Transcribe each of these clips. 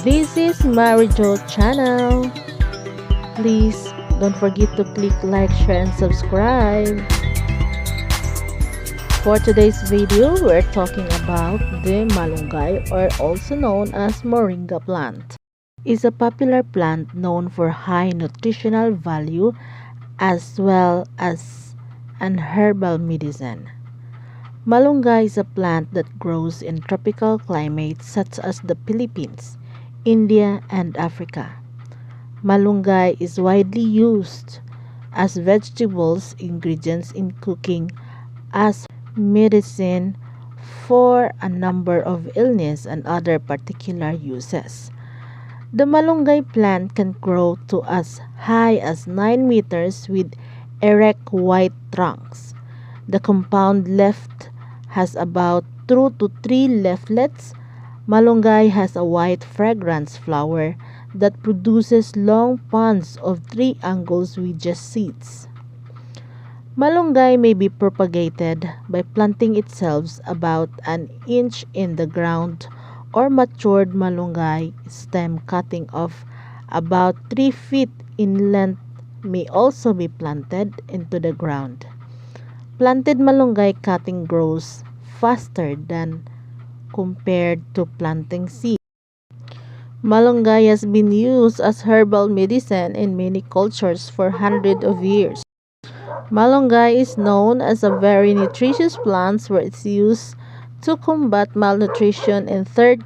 This is Marijo channel. Please don't forget to click like, share, and subscribe. For today's video, we're talking about the malunggay, or also known as moringa plant. It's a popular plant known for high nutritional value as well as an herbal medicine. Malunggay is a plant that grows in tropical climates such as the Philippines, India, and Africa. Malunggay is widely used as vegetables ingredients in cooking, as medicine for a number of illness and other particular uses. The malunggay plant can grow to as high as 9 meters with erect white trunks. The compound leaf has about 2 to 3 leaflets. Malunggay has a white fragrance flower that produces long ponds of 3 angles with just seeds. Malunggay may be propagated by planting itself about an inch in the ground, or matured malunggay stem cutting off about 3 feet in length may also be planted into the ground. Planted malunggay cutting grows faster than compared to planting seed. Malunggay has been used as herbal medicine in many cultures for hundreds of years. Malunggay is known as a very nutritious plant for its use to combat malnutrition in third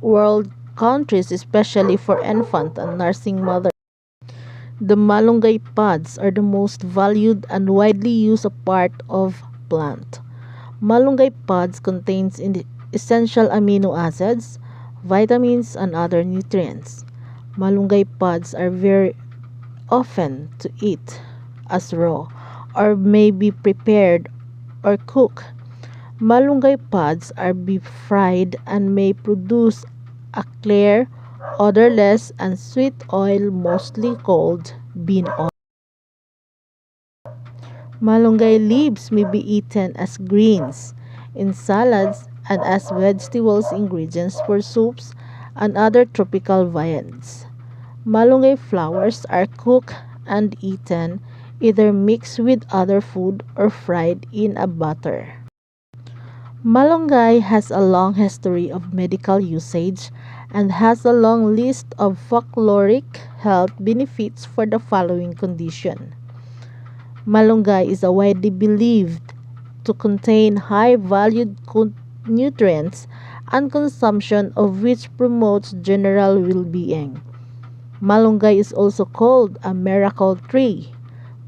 world countries, especially for infant and nursing mothers. The malunggay pods are the most valued and widely used part of plant. Malunggay pods contains essential amino acids, vitamins, and other nutrients. Malunggay pods are very often to eat as raw or may be prepared or cooked. Malunggay pods are deep fried and may produce a clear, odorless, and sweet oil mostly called bean oil. Malunggay leaves may be eaten as greens, in salads, and as vegetables ingredients for soups and other tropical viands. Malunggay flowers are cooked and eaten, either mixed with other food or fried in a butter. Malunggay has a long history of medical usage and has a long list of folkloric health benefits for the following condition. Malunggay is widely believed to contain high-valued nutrients, and consumption of which promotes general well-being. Malunggay is also called a miracle tree,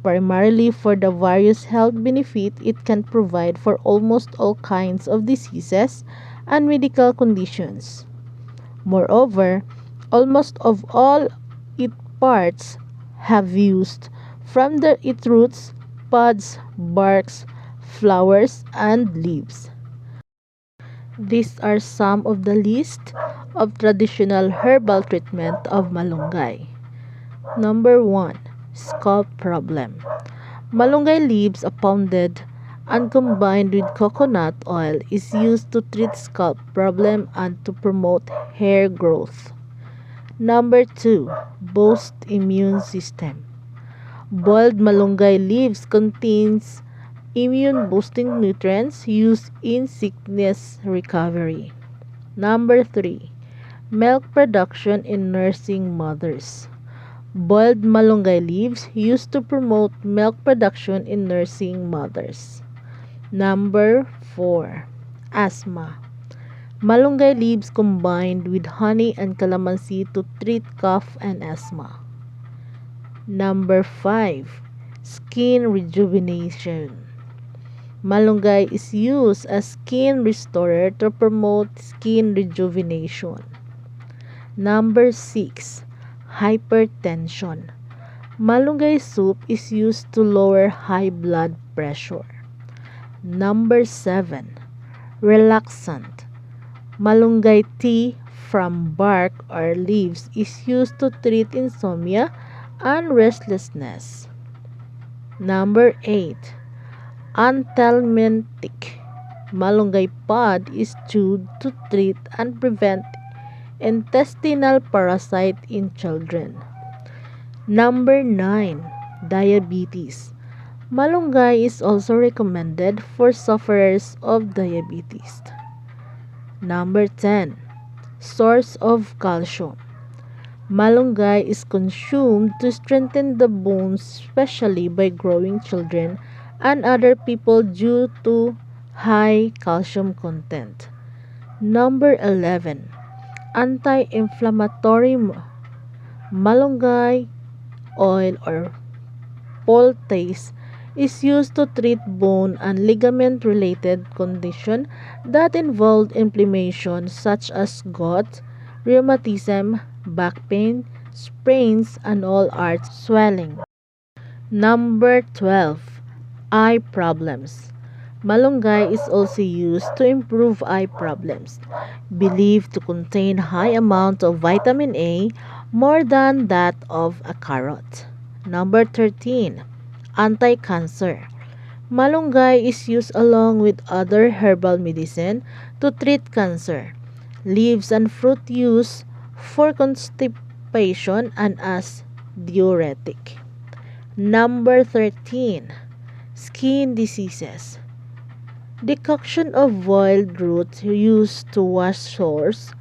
primarily for the various health benefits it can provide for almost all kinds of diseases and medical conditions. Moreover, almost of all its parts have used from its roots, pods, barks, flowers, and leaves. These are some of the list of traditional herbal treatment of malunggay. Number 1. Scalp problem. Malunggay leaves pounded and combined with coconut oil is used to treat scalp problem and to promote hair growth. Number 2. Boost immune system. Boiled malunggay leaves contains immune boosting nutrients used in sickness recovery. Number 3. Milk production in nursing mothers. Boiled malunggay leaves used to promote milk production in nursing mothers. Number 4. Asthma. Malunggay leaves combined with honey and calamansi to treat cough and asthma. Number 5. Skin rejuvenation. Malunggay is used as skin restorer to promote skin rejuvenation. Number 6. Hypertension. Malunggay soup is used to lower high blood pressure. Number 7. Relaxant. Malunggay tea from bark or leaves is used to treat insomnia and restlessness. Number 8. Anthelmintic. Malunggay pod is chewed to treat and prevent intestinal parasite in children. Number 9. Diabetes. Malunggay is also recommended for sufferers of diabetes. Number 10. Source of calcium. Malunggay is consumed to strengthen the bones, especially by growing children and other people due to high calcium content. Number 11. Anti-inflammatory. Malunggay oil or poultice is used to treat bone and ligament related conditions that involve inflammation such as gout, rheumatism, back pain, sprains, and all arch swelling. Number 12. Eye problems. Malunggay is also used to improve eye problems, believed to contain high amount of vitamin A, more than that of a carrot. Number 13. Anti-cancer. Malunggay is used along with other herbal medicine to treat cancer. Leaves and fruit used for constipation and as diuretic. Number 13. Skin diseases. Decoction of boiled roots used to wash sores,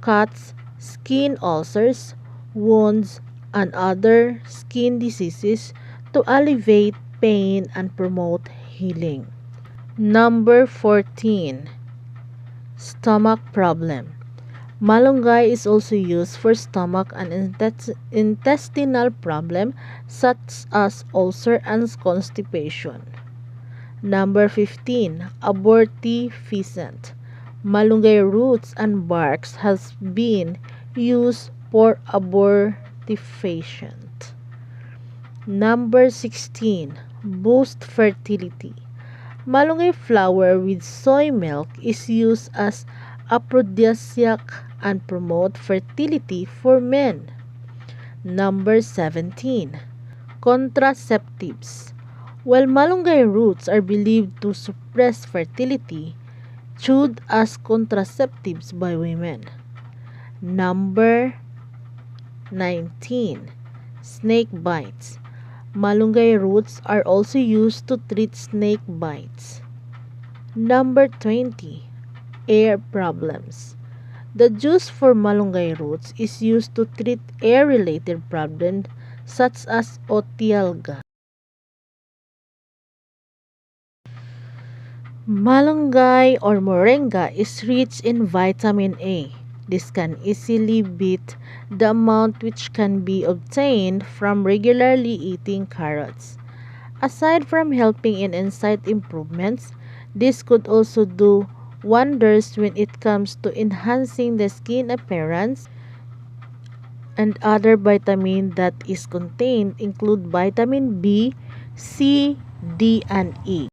cuts, skin ulcers, wounds, and other skin diseases to alleviate pain and promote healing. Number 14. Stomach problem. Malunggay is also used for stomach and intestinal problem such as ulcer and constipation. Number 15. Abortifacient. Malunggay roots and barks has been used for abortifacient. Number 16. Boost fertility. Malunggay flour with soy milk is used as aphrodisiac and promote fertility for men. Number 17. Contraceptives. While malunggay roots are believed to suppress fertility, chewed as contraceptives by women. Number 19. Snake bites. Malunggay roots are also used to treat snake bites. Number 20. Air problems. The juice for malunggay roots is used to treat air-related problems such as otialga. Malunggay or moringa is rich in vitamin A. This can easily beat the amount which can be obtained from regularly eating carrots. Aside from helping in eyesight improvements, this could also do wonders when it comes to enhancing the skin appearance, and other vitamin that is contained include vitamin B, C, D, and E.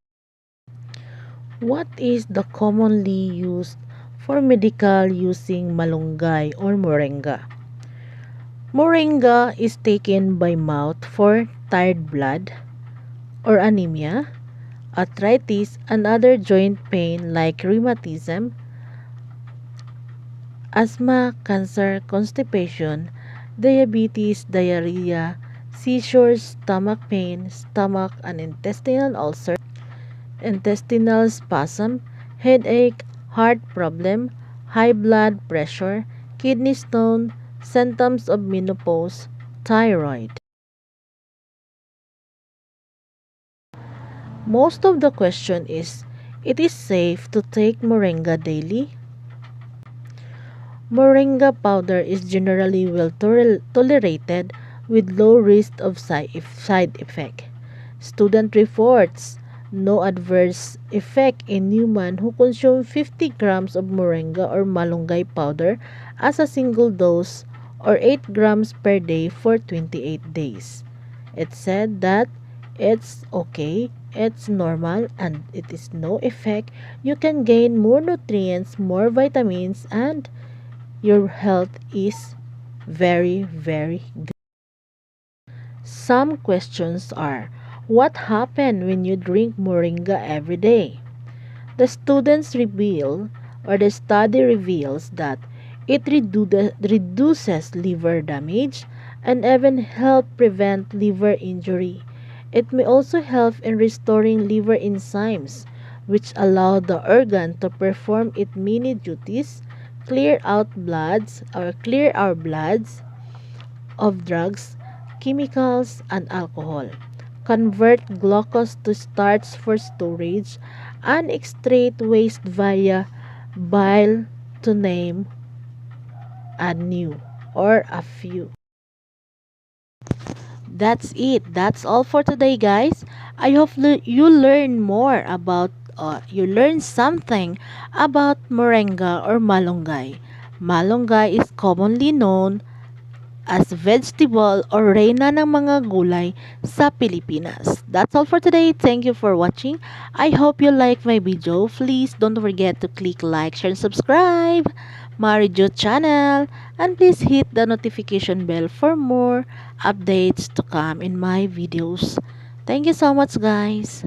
What is the commonly used for medical using malunggay or moringa? Moringa is taken by mouth for tired blood or anemia, arthritis, and other joint pain like rheumatism, asthma, cancer, constipation, diabetes, diarrhea, seizures, stomach pain, stomach and intestinal ulcer, intestinal spasm, headache, heart problem, high blood pressure, kidney stone, symptoms of menopause, thyroid. Most of the question is, it is safe to take moringa daily? Moringa powder is generally well tolerated with low risk of side effect. Student reports no adverse effect in human who consume 50 grams of moringa or malunggay powder as a single dose or 8 grams per day for 28 days. It said that it's okay, it's normal, and it is no effect. You can gain more nutrients, more vitamins, and your health is very, very good. Some questions are, what happens when you drink moringa every day? The study reveals that It reduces liver damage and even help prevent liver injury. It may also help in restoring liver enzymes, which allow the organ to perform its many duties, clear our bloods of drugs, chemicals, and alcohol, convert glucose to starch for storage, and extract waste via bile, to name a new or a few. That's it. That's all for today, guys. I hope you learn more about you learn something about moringa or malunggay. Malunggay is commonly known as vegetable or reyna ng mga gulay sa Pilipinas. That's all for today. Thank you for watching. I hope you like my video. Please don't forget to click like, share, and subscribe Marijo channel, and please hit the notification bell for more updates to come in my videos. Thank you so much, guys.